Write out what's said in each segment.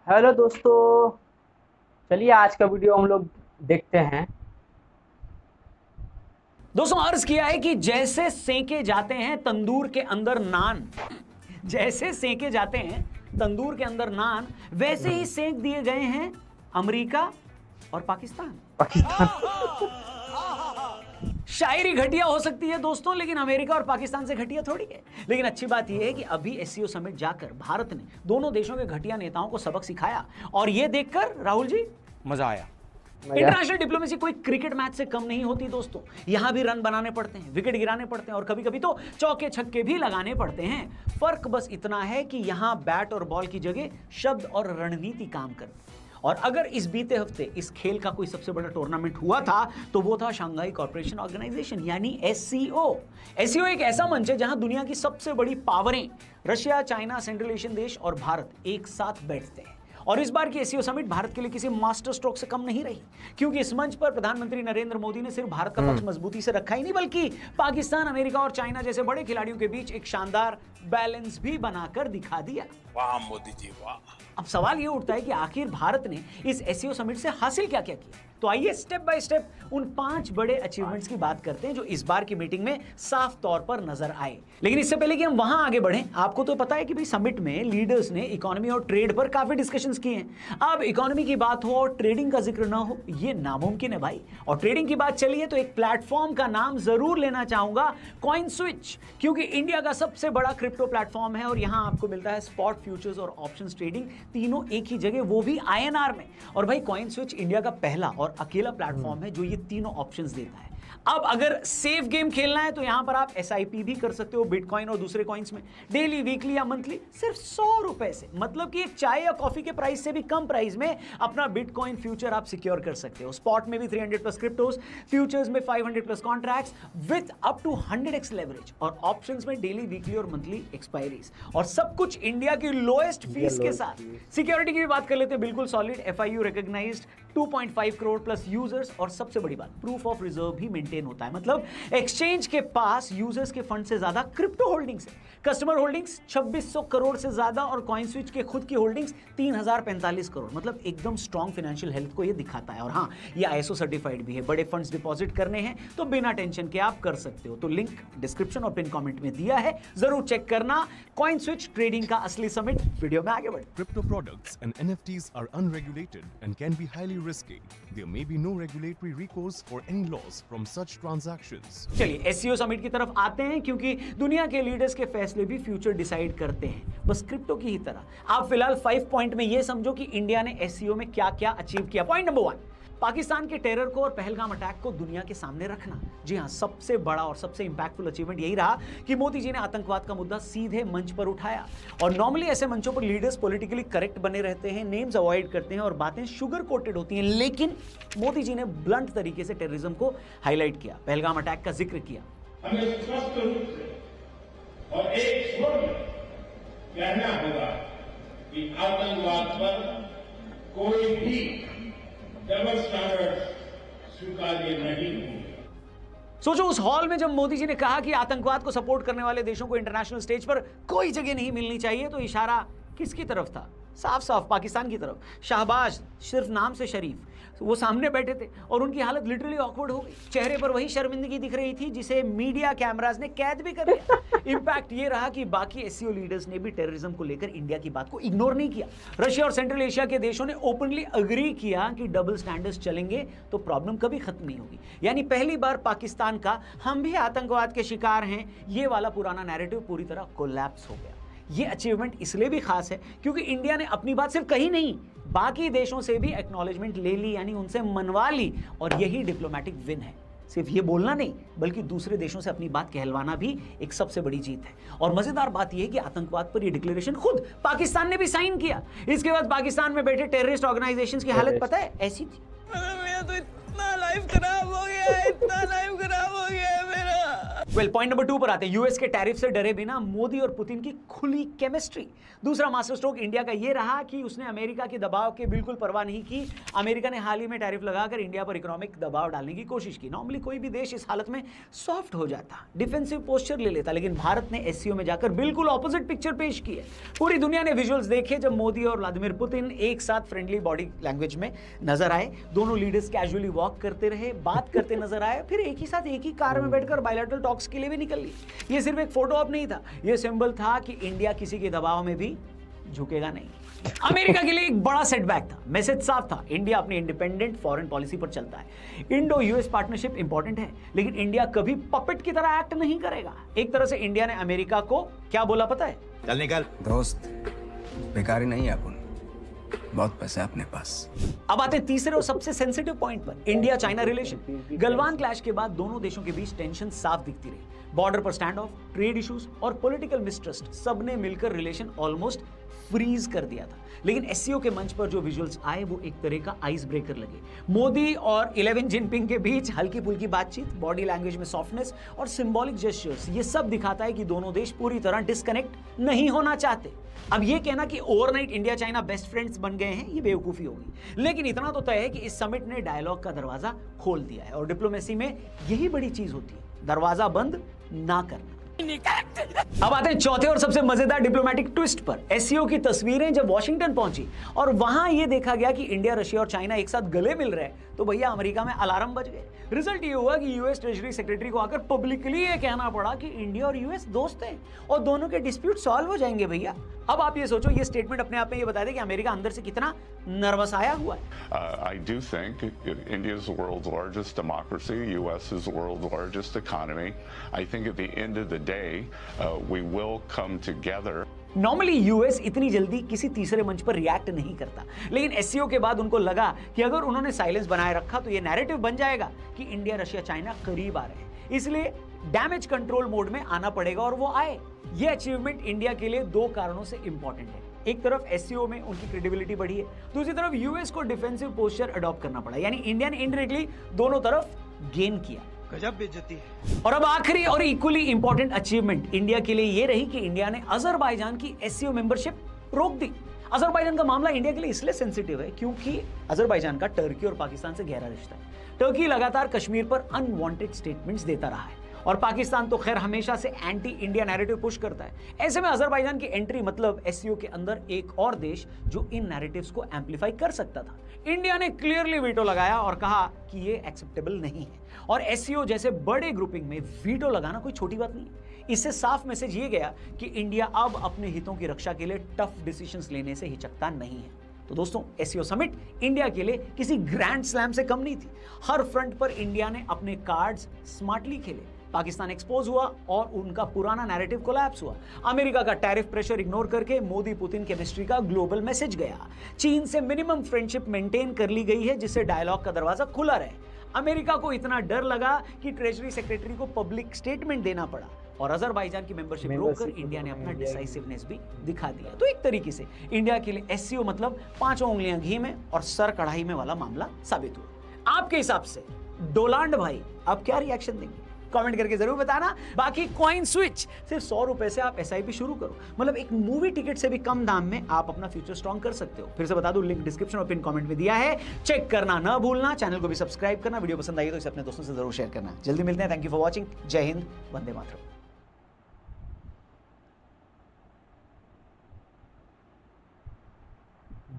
Hello दोस्तों। चलिए आज का वीडियो हम लोग देखते हैं। दोस्तों अर्ज किया है कि जैसे सेके जाते हैं तंदूर के अंदर नान, जैसे सेके जाते हैं तंदूर के अंदर नान, वैसे ही सेक दिए गए हैं अमेरिका और पाकिस्तान। शायरी घटिया हो सकती है दोस्तों, लेकिन अमेरिका और पाकिस्तान से घटिया थोड़ी है। लेकिन अच्छी बात यह है कि अभी एससीओ समिट जाकर भारत ने दोनों देशों के घटिया नेताओं को सबक सिखाया, और यह देखकर राहुल जी मजा आया। इंटरनेशनल डिप्लोमेसी कोई क्रिकेट मैच से कम नहीं होती दोस्तों। यहां भी रन बनाने पड़ते हैं, विकेट गिराने पड़ते हैं, और कभी कभी तो चौके छक्के भी लगाने पड़ते हैं। फर्क बस इतना है कि यहां बैट और बॉल की जगह शब्द और रणनीति काम करती है। और अगर इस बीते हफ्ते इस खेल का कोई सबसे बड़ा टूर्नामेंट हुआ था तो वो था शंघाई कॉर्पोरेशन ऑर्गेनाइजेशन यानी एससीओ। एससीओ एक ऐसा मंच है जहां दुनिया की सबसे बड़ी पावरें रशिया, चाइना, सेंट्रल एशियन देश और भारत एक साथ बैठते हैं। और इस बार की एससीओ समिट भारत के लिए किसी मास्टर स्ट्रोक से कम नहीं रही, क्योंकि इस मंच पर प्रधानमंत्री नरेंद्र मोदी ने सिर्फ भारत का पक्ष मजबूती से रखा ही नहीं, बल्कि पाकिस्तान, अमेरिका और चाइना जैसे बड़े खिलाड़ियों के बीच एक शानदार बैलेंस भी बनाकर दिखा दिया। वाह मोदी जी वाह। अब सवाल यह उठता है कि आखिर भारत ने इस एससीओ समिट से हासिल क्या क्या किया। तो आइए स्टेप बाय स्टेप उन 5 बड़े अचीवमेंट्स की बात करते हैं जो इस बार की मीटिंग में साफ तौर पर नजर आए। लेकिन इससे पहले कि हम वहां आगे बढ़ें, आपको तो पता है कि भाई समिट में लीडर्स ने इकोनॉमी और ट्रेड पर काफी डिस्कशंस किए हैं। अब इकोनॉमी की बात हो और ट्रेडिंग का जिक्र ना हो, ये नामुमकिन है भाई। और ट्रेडिंग की बात चली है तो एक प्लेटफॉर्म का नाम जरूर लेना चाहूंगा, कॉइन स्विच, क्योंकि इंडिया का सबसे बड़ा क्रिप्टो प्लेटफॉर्म है और यहां आपको मिलता है स्पॉट, फ्यूचर्स और ऑप्शंस ट्रेडिंग, तीनों एक ही जगह, वो भी आईएनआर में। और भाई कॉइन स्विच इंडिया का पहला और अकेला प्लेटफॉर्म है जो ये तीनों ऑप्शंस देता है। अब अगर सेफ गेम खेलना है तो यहां पर आप एसआईपी भी कर सकते हो बिटकॉइन और दूसरे कॉइन्स में, डेली, वीकली या मंथली, सिर्फ 100 रुपए से, मतलब कि एक चाय या कॉफी के प्राइस से भी कम प्राइस में अपना बिटकॉइन फ्यूचर आप सिक्योर कर सकते हो। स्पॉट में भी 300 प्लस क्रिप्टोस, फ्यूचर्स में 500 plus contracts with up to 100x leverage, और ऑप्शंस में डेली, वीकली और मंथली एक्सपायरीज, और सब कुछ इंडिया की लोएस्ट फीस के साथ। सिक्योरिटी की भी बात कर लेते हैं, बिल्कुल solid, FIU recognized, 2.5 crore plus users, और सबसे बड़ी बात प्रूफ ऑफ रिजर्व भी मेंटेन होता है, मतलब एक्सचेंज के पास यूजर्स के फंड से ज्यादा क्रिप्टो होल्डिंग्स है। कस्टमर होल्डिंग्स 2600 करोड़ से ज्यादा और कॉइन स्विच के खुद की होल्डिंग्स 3045 करोड़, मतलब एकदम स्ट्रॉन्ग फाइनेंशियल हेल्थ को ये दिखाता है। और हाँ, ये आईएसओ सर्टिफाइड भी है। बड़े फंड्स डिपॉजिट करने हैं तो बिना टेंशन के आप कर सकते हो। तो लिंक डिस्क्रिप्शन और पिन कमेंट में दिया है, जरूर चेक करना। कॉइन स्विच ट्रेडिंग का असली समिट। वीडियो में आगे बढ़े। Crypto products and NFTs are unregulated and can be highly risky. There may be no regulatory recourse for any loss from such transactions. चलिए एससीओ समिट की तरफ आते हैं, क्योंकि दुनिया के लीडर्स के फैसले भी फ्यूचर डिसाइड करते हैं, बस क्रिप्टो की ही तरह। आप फिलहाल 5 पॉइंट में यह समझो कि इंडिया ने एससीओ में क्या क्या अचीव किया। पॉइंट नंबर 1, पाकिस्तान के टेरर को और पहलगाम अटैक को दुनिया के सामने रखना। जी हां, सबसे बड़ा और सबसे इंपैक्टफुल अचीवमेंट यही रहा कि मोदी जी ने आतंकवाद का मुद्दा सीधे मंच पर उठाया। और नॉर्मली ऐसे मंचों पर लीडर्स पॉलिटिकली करेक्ट बने रहते हैं, नेम्स अवॉइड करते हैं और बातें शुगर कोटेड होती हैं, लेकिन मोदी जी ने ब्लंट तरीके से टेररिज्म को हाईलाइट किया, पहलगाम अटैक का जिक्र किया। हमें स्पष्ट रूप से और एक स्वर में कहना होगा कि आतंकवाद पर कोई भी डबल स्टैंडर्ड स्वीकार्य नहीं होंगे। सोचो उस हॉल में जब मोदी जी ने कहा कि आतंकवाद को सपोर्ट करने वाले देशों को इंटरनेशनल स्टेज पर कोई जगह नहीं मिलनी चाहिए, तो इशारा किसकी तरफ था? साफ साफ पाकिस्तान की तरफ। शाहबाज सिर्फ नाम से शरीफ, वो सामने बैठे थे और उनकी हालत लिटरली ऑकवर्ड हो गई। चेहरे पर वही शर्मिंदगी दिख रही थी जिसे मीडिया कैमरास ने कैद भी कर लिया। इंपैक्ट ये रहा कि बाकी एससीओ लीडर्स ने भी टेररिज्म को लेकर इंडिया की बात को इग्नोर नहीं किया। रशिया और सेंट्रल एशिया के देशों ने ओपनली अग्री किया कि डबल स्टैंडर्ड्स चलेंगे तो प्रॉब्लम कभी खत्म नहीं होगी। यानी पहली बार पाकिस्तान का हम भी आतंकवाद के शिकार हैं, ये वाला पुराना नैरेटिव पूरी तरह कोलैप्स हो गया। ये अचीवमेंट इसलिए भी खास है क्योंकि इंडिया ने अपनी बात सिर्फ कही नहीं, बाकी देशों से भी एक्नॉलेजमेंट ले ली, यानी उनसे मनवा ली, और यही डिप्लोमेटिक विन है। सिर्फ ये बोलना नहीं, बल्कि दूसरे देशों से अपनी बात कहलवाना भी एक सबसे बड़ी जीत है। और मजेदार बात यह है कि आतंकवाद पर यह डिक्लेरेशन खुद पाकिस्तान ने भी साइन किया। इसके बाद पाकिस्तान में बैठे टेररिस्ट ऑर्गेनाइजेशंस की हालत पता है ऐसी थी। मेरा तो इतना लाइफ खराब हो गया है, इतना लाइफ खराब हो गया है मेरा। पॉइंट नंबर 2 पर आते हैं। यूएस के टैरिफ से डरे बिना मोदी और पुतिन की खुली केमिस्ट्री। दूसरा मास्टर स्ट्रोक इंडिया का यह रहा कि उसने अमेरिका के दबाव के बिल्कुल परवाह नहीं की। अमेरिका ने हाल ही में टैरिफ लगाकर इंडिया पर इकोनॉमिक दबाव डालने की कोशिश की। नॉर्मली कोई भी देश इस हालत में सॉफ्ट हो जाता, डिफेंसिव पोस्चर ले लेता, लेकिन भारत ने एससीओ में जाकर बिल्कुल ऑपोजिट पिक्चर पेश की है। पूरी दुनिया ने विजुअल्स देखे जब मोदी और व्लादिमीर पुतिन एक साथ फ्रेंडली बॉडी लैंग्वेज में नजर आए। दोनों लीडर्स कैजुअली वॉक करते रहे, बात करते नजर आए, फिर एक ही साथ एक ही कार में बैठकर बायलैटरल टॉक्स के लिए भी निकल ली। ये सिर्फ एक फोटो ऑप नहीं था, ये सिंबल था कि इंडिया किसी के दबाव में भी झुकेगा नहीं। अमेरिका के लिए एक बड़ा सेटबैक था। मैसेज साफ था, इंडिया अपनी इंडिपेंडेंट फॉरेन पॉलिसी पर चलता है। इंडो यूएस पार्टनरशिप इंपॉर्टेंट है, लेकिन इंडिया कभी पपेट की तरह एक्ट नहीं करेगा। एक तरह से इंडिया ने अमेरिका को क्या बोला पता है? चल निकल दोस्त, बेकारी नहीं है अपन, बहुत पैसा है अपने पास। अब आते हैं तीसरे और सबसे सेंसिटिव पॉइंट पर, India China relation. Galwan clash के बाद दोनों देशों के बीच टेंशन साफ दिखती रही। बॉर्डर पर स्टैंड ऑफ, ट्रेड इश्यूज और पॉलिटिकल मिसट्रस्ट, सबने मिलकर रिलेशन ऑलमोस्ट फ्रीज कर दिया था। लेकिन एससीओ के मंच पर जो विजुअल्स आए वो एक तरह का आइस ब्रेकर लगे। मोदी और 11 जिनपिंग के बीच हल्की फुल्की बातचीत, बॉडी लैंग्वेज में सॉफ्टनेस और सिंबॉलिक जेस्चर्स, ये सब दिखाता है कि दोनों देश पूरी तरह डिस्कनेक्ट नहीं होना चाहते। अब ये कहना कि overnight India China best friends बन गए हैं, ये बेवकूफी होगी। लेकिन इतना तो तय है कि इस समिट ने डायलॉग का दरवाजा खोल दिया है, और डिप्लोमेसी में यही बड़ी चीज होती है, दरवाजा बंद ना करना। अब आते हैं चौथे और सबसे मजेदार डिप्लोमेटिक ट्विस्ट पर। एससीओ की तस्वीरें जब वॉशिंगटन पहुंची और वहां यह देखा गया कि इंडिया, रशिया और चाइना एक साथ गले मिल रहे हैं, तो भैया अमेरिका में अलार्म बज गए। रिजल्ट ये हुआ कि यूएस ट्रेजरी सेक्रेटरी को आकर पब्लिकली ये कहना पड़ा कि इंडिया और यूएस दोस्त हैं और दोनों के डिस्प्यूट सॉल्व हो जाएंगे भैया। अब आप ये सोचो, ये स्टेटमेंट अपने आप में ये बता दे कि अमेरिका अंदर से कितना नर्वस आया हुआ है। I do think India is the world's largest democracy. U.S. is the world's largest economy. I think at the end of the day, we will come together. Normally US इतनी जल्दी किसी तीसरे मंच पर रिएक्ट नहीं करता, लेकिन एससीओ के बाद उनको लगा कि अगर उन्होंने साइलेंस बनाए रखा तो ये नैरेटिव बन जाएगा कि इंडिया, रशिया, चाइना करीब आ रहे हैं, इसलिए डैमेज कंट्रोल मोड में आना पड़ेगा, और वो आए। ये अचीवमेंट इंडिया के लिए दो कारणों से इंपॉर्टेंट है। एक तरफ एससीओ में उनकी क्रेडिबिलिटी बढ़ी है, दूसरी तरफ यूएस को डिफेंसिव पोस्चर अडॉप्ट करना पड़ा, यानी इंडिया ने इनडायरेक्टली दोनों तरफ गेन किया। गजब बेइज्जती है। और अब आखिरी और इक्वली इंपॉर्टेंट अचीवमेंट इंडिया के लिए यह रही कि इंडिया ने अजरबैजान की एससीओ मेंबरशिप रोक दी। अजरबैजान का मामला इंडिया के लिए इसलिए सेंसिटिव है क्योंकि अजरबैजान का टर्की और पाकिस्तान से गहरा रिश्ता है। टर्की लगातार कश्मीर पर अनवांटेड स्टेटमेंट्स देता रहा है, और पाकिस्तान तो खैर हमेशा से एंटी इंडिया नैरेटिव पुश करता है। ऐसे में अजरबैजान की एंट्री मतलब एससीओ के अंदर एक और देश जो इन नैरेटिव्स को एम्पलीफाई कर सकता था। इंडिया ने क्लियरली वीटो लगाया और कहा कि ये एक्सेप्टेबल नहीं है, और एससीओ जैसे बड़े ग्रुपिंग में वीटो लगाना कोई छोटी बात नहीं है। इससे साफ मैसेज ये गया कि इंडिया अब अपने हितों की रक्षा के लिए टफ डिसीजंस लेने से हिचकता नहीं है। तो दोस्तों, एससीओ समिट इंडिया के लिए किसी ग्रैंड स्लैम से कम नहीं थी। हर फ्रंट पर इंडिया ने अपने कार्ड्स स्मार्टली खेले। पाकिस्तान एक्सपोज हुआ और उनका पुराना नैरेटिव कोलैप्स हुआ। अमेरिका का टैरिफ प्रेशर इग्नोर करके मोदी पुतिन केमिस्ट्री का ग्लोबल मैसेज गया। चीन से मिनिमम फ्रेंडशिप मेंटेन कर ली गई है, जिससे डायलॉग का दरवाजा खुला रहे। अमेरिका को इतना डर लगा कि ट्रेजरी सेक्रेटरी को पब्लिक स्टेटमेंट देना पड़ा, और अजरबैजान की मेंबरशिप रोककर इंडिया ने अपना डिसाइसिवनेस भी दिखा दिया। तो एक तरीके से इंडिया के लिए एससीओ मतलब 5 उंगलियां घी में और सर कढ़ाई में वाला मामला साबित हुआ। आपके हिसाब से डोलांड भाई अब क्या रिएक्शन देंगे? कमेंट करके जरूर बताना। बाकी कॉइन स्विच सिर्फ 100 रुपए से आप एसआईपी शुरू करो, मतलब एक मूवी टिकट से भी कम दाम में आप अपना फ्यूचर स्ट्रॉन्ग कर सकते हो। फिर से बता दूं, लिंक डिस्क्रिप्शन और पिन कमेंट में दिया है, चेक करना ना भूलना। चैनल को भी सब्सक्राइब करना, वीडियो पसंद आई तो इसे अपने दोस्तों से जरूर शेयर करना। जल्दी मिलते हैं। Thank you for watching. जय हिंद, वंदे मातरम।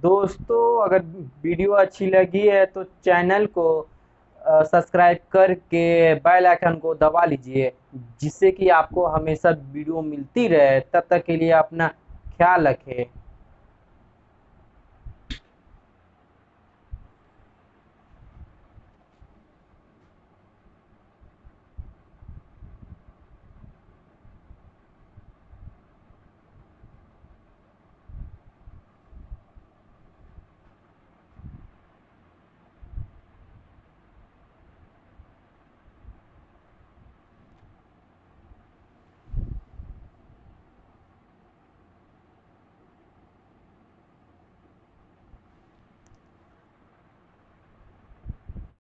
दोस्तों, अगर वीडियो अच्छी लगी है तो चैनल को सब्सक्राइब करके बेल आइकन को दबा लीजिए, जिससे कि आपको हमेशा वीडियो मिलती रहे। तब तक के लिए अपना ख्याल रखें।